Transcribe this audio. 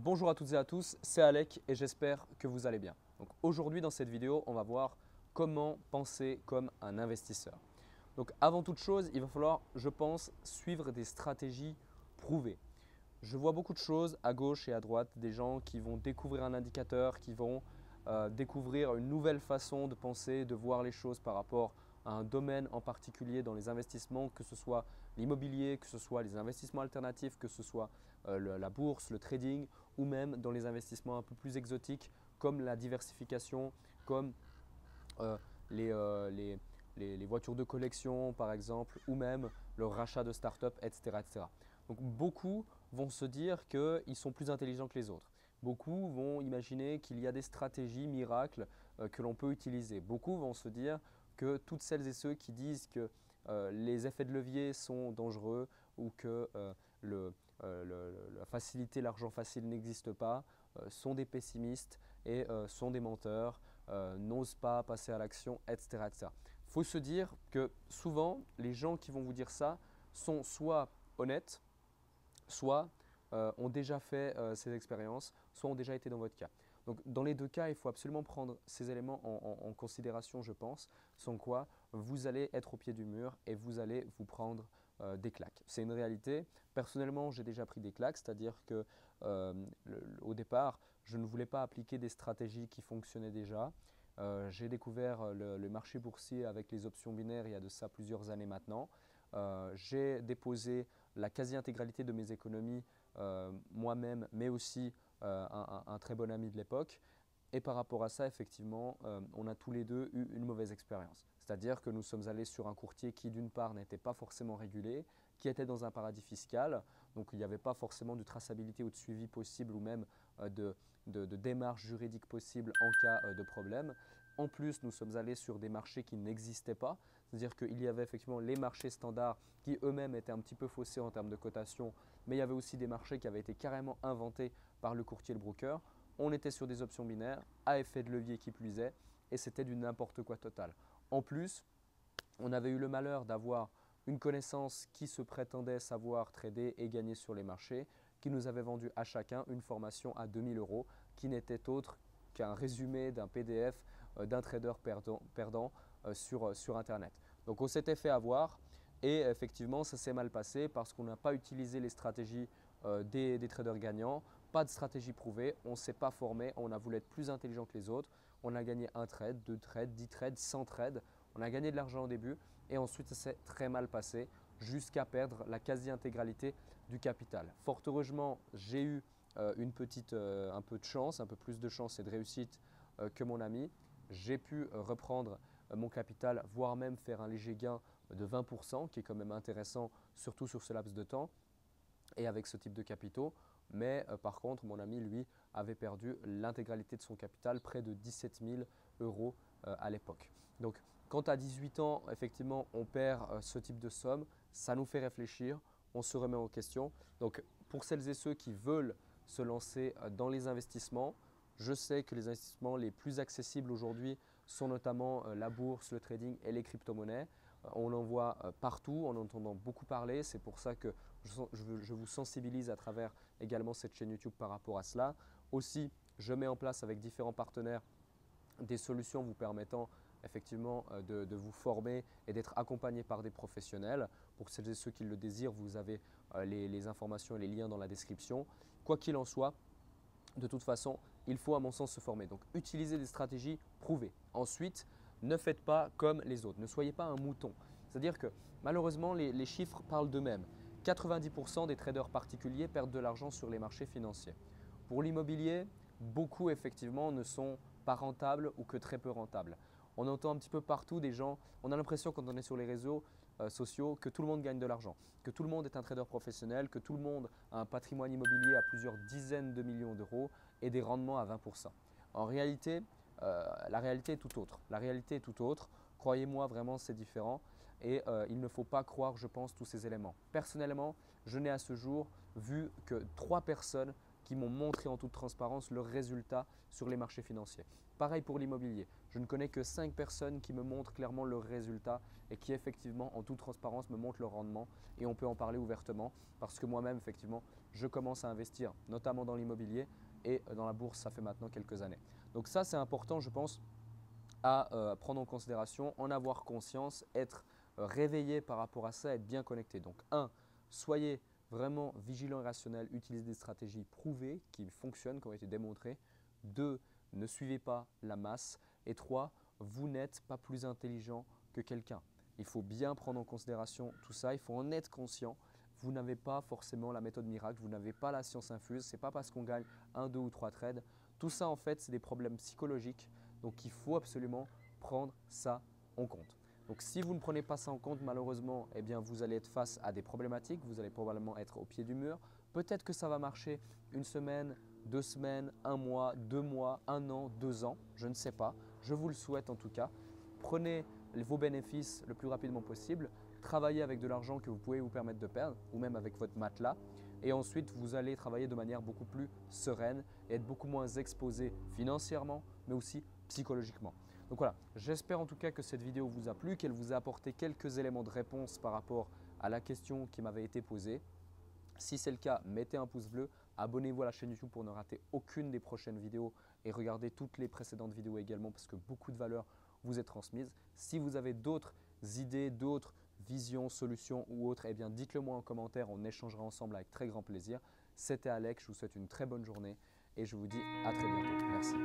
Bonjour à toutes et à tous, c'est Alec et j'espère que vous allez bien. Donc aujourd'hui dans cette vidéo, on va voir comment penser comme un investisseur. Donc avant toute chose, il va falloir, je pense, suivre des stratégies prouvées. Je vois beaucoup de choses à gauche et à droite, des gens qui vont découvrir un indicateur, qui vont découvrir une nouvelle façon de penser, de voir les choses par rapport à un domaine en particulier dans les investissements, que ce soit l'immobilier, que ce soit les investissements alternatifs, que ce soit la bourse, le trading ou même dans les investissements un peu plus exotiques comme la diversification, comme euh, les, euh, les, les voitures de collection par exemple, ou même le rachat de start-up, etc., etc. Donc beaucoup vont se dire qu'ils sont plus intelligents que les autres. Beaucoup vont imaginer qu'il y a des stratégies miracles que l'on peut utiliser. Beaucoup vont se dire que toutes celles et ceux qui disent que les effets de levier sont dangereux ou que la facilité, l'argent facile n'existe pas, sont des pessimistes et sont des menteurs, n'osent pas passer à l'action, etc., etc. Il faut se dire que souvent, les gens qui vont vous dire ça sont soit honnêtes, soit ont déjà fait ces expériences, soit ont déjà été dans votre cas. Donc dans les deux cas, il faut absolument prendre ces éléments en considération, je pense, sans quoi vous allez être au pied du mur et vous allez vous prendre des claques. C'est une réalité. Personnellement, j'ai déjà pris des claques, c'est-à-dire que au départ, je ne voulais pas appliquer des stratégies qui fonctionnaient déjà. J'ai découvert le marché boursier avec les options binaires il y a de ça plusieurs années maintenant. J'ai déposé la quasi-intégralité de mes économies moi-même, mais aussi un très bon ami de l'époque. Et par rapport à ça, effectivement, on a tous les deux eu une mauvaise expérience. C'est-à-dire que nous sommes allés sur un courtier qui, d'une part, n'était pas forcément régulé, qui était dans un paradis fiscal, donc il n'y avait pas forcément de traçabilité ou de suivi possible ou même de démarche juridique possible en cas de problème. En plus, nous sommes allés sur des marchés qui n'existaient pas, c'est-à-dire qu'il y avait effectivement les marchés standards qui eux-mêmes étaient un petit peu faussés en termes de cotation, mais il y avait aussi des marchés qui avaient été carrément inventés par le courtier et le broker. On était sur des options binaires, à effet de levier qui plus est, et c'était du n'importe quoi total. En plus, on avait eu le malheur d'avoir une connaissance qui se prétendait savoir trader et gagner sur les marchés, qui nous avait vendu à chacun une formation à 2000 euros, qui n'était autre qu'un résumé d'un PDF d'un trader perdant sur Internet. Donc on s'était fait avoir et effectivement ça s'est mal passé parce qu'on n'a pas utilisé les stratégies des traders gagnants, pas de stratégie prouvée, on ne s'est pas formé, on a voulu être plus intelligent que les autres, on a gagné un trade, deux trades, 10 trades, 100 trades, on a gagné de l'argent au début et ensuite ça s'est très mal passé jusqu'à perdre la quasi-intégralité du capital. Fort heureusement, j'ai eu un peu de chance, un peu plus de chance et de réussite que mon ami. J'ai pu reprendre mon capital, voire même faire un léger gain de 20%, qui est quand même intéressant, surtout sur ce laps de temps et avec ce type de capitaux. Mais par contre, mon ami, lui, avait perdu l'intégralité de son capital, près de 17 000 euros à l'époque. Donc, quand à 18 ans, effectivement, on perd ce type de somme, ça nous fait réfléchir, on se remet en question. Donc, pour celles et ceux qui veulent se lancer dans les investissements, je sais que les investissements les plus accessibles aujourd'hui sont notamment la bourse, le trading et les crypto-monnaies. On en voit partout, en entendant beaucoup parler. C'est pour ça que je vous sensibilise à travers également cette chaîne YouTube par rapport à cela. Aussi, je mets en place avec différents partenaires des solutions vous permettant effectivement de vous former et d'être accompagné par des professionnels. Pour celles et ceux qui le désirent, vous avez les informations et les liens dans la description. Quoi qu'il en soit, de toute façon, il faut à mon sens se former. Donc, utilisez des stratégies prouvées. Ensuite, ne faites pas comme les autres. Ne soyez pas un mouton. C'est-à-dire que malheureusement, les chiffres parlent d'eux-mêmes. 90% des traders particuliers perdent de l'argent sur les marchés financiers. Pour l'immobilier, beaucoup effectivement ne sont pas rentables ou que très peu rentables. On entend un petit peu partout des gens, on a l'impression quand on est sur les réseaux sociaux que tout le monde gagne de l'argent, que tout le monde est un trader professionnel, que tout le monde a un patrimoine immobilier à plusieurs dizaines de millions d'euros et des rendements à 20%. En réalité, la réalité est tout autre. La réalité est tout autre. Croyez-moi, vraiment, c'est différent et il ne faut pas croire, je pense, tous ces éléments. Personnellement, je n'ai à ce jour vu que 3 personnes qui m'ont montré en toute transparence leurs résultats sur les marchés financiers. Pareil pour l'immobilier. Je ne connais que 5 personnes qui me montrent clairement leurs résultats et qui effectivement en toute transparence me montrent leur rendement et on peut en parler ouvertement parce que moi-même effectivement je commence à investir, notamment dans l'immobilier et dans la bourse, ça fait maintenant quelques années. Donc ça, c'est important, je pense, à prendre en considération, en avoir conscience, être réveillé par rapport à ça, être bien connecté. Donc soyez vraiment vigilant et rationnel, utilisez des stratégies prouvées qui fonctionnent, qui ont été démontrées. 2, ne suivez pas la masse. Et 3, vous n'êtes pas plus intelligent que quelqu'un. Il faut bien prendre en considération tout ça, il faut en être conscient. Vous n'avez pas forcément la méthode miracle, vous n'avez pas la science infuse, ce n'est pas parce qu'on gagne 1, 2 ou 3 trades. Tout ça en fait, c'est des problèmes psychologiques, donc il faut absolument prendre ça en compte. Donc si vous ne prenez pas ça en compte, malheureusement, eh bien, vous allez être face à des problématiques, vous allez probablement être au pied du mur. Peut-être que ça va marcher une semaine, 2 semaines, 1 mois, 2 mois, 1 an, 2 ans, je ne sais pas. Je vous le souhaite en tout cas. Prenez vos bénéfices le plus rapidement possible, travaillez avec de l'argent que vous pouvez vous permettre de perdre ou même avec votre matelas et ensuite vous allez travailler de manière beaucoup plus sereine et être beaucoup moins exposé financièrement mais aussi psychologiquement. Donc voilà, j'espère en tout cas que cette vidéo vous a plu, qu'elle vous a apporté quelques éléments de réponse par rapport à la question qui m'avait été posée. Si c'est le cas, mettez un pouce bleu, abonnez-vous à la chaîne YouTube pour ne rater aucune des prochaines vidéos et regardez toutes les précédentes vidéos également parce que beaucoup de valeur vous est transmise. Si vous avez d'autres idées, d'autres visions, solutions ou autres, eh bien dites-le moi en commentaire, on échangera ensemble avec très grand plaisir. C'était Alex, je vous souhaite une très bonne journée et je vous dis à très bientôt. Merci.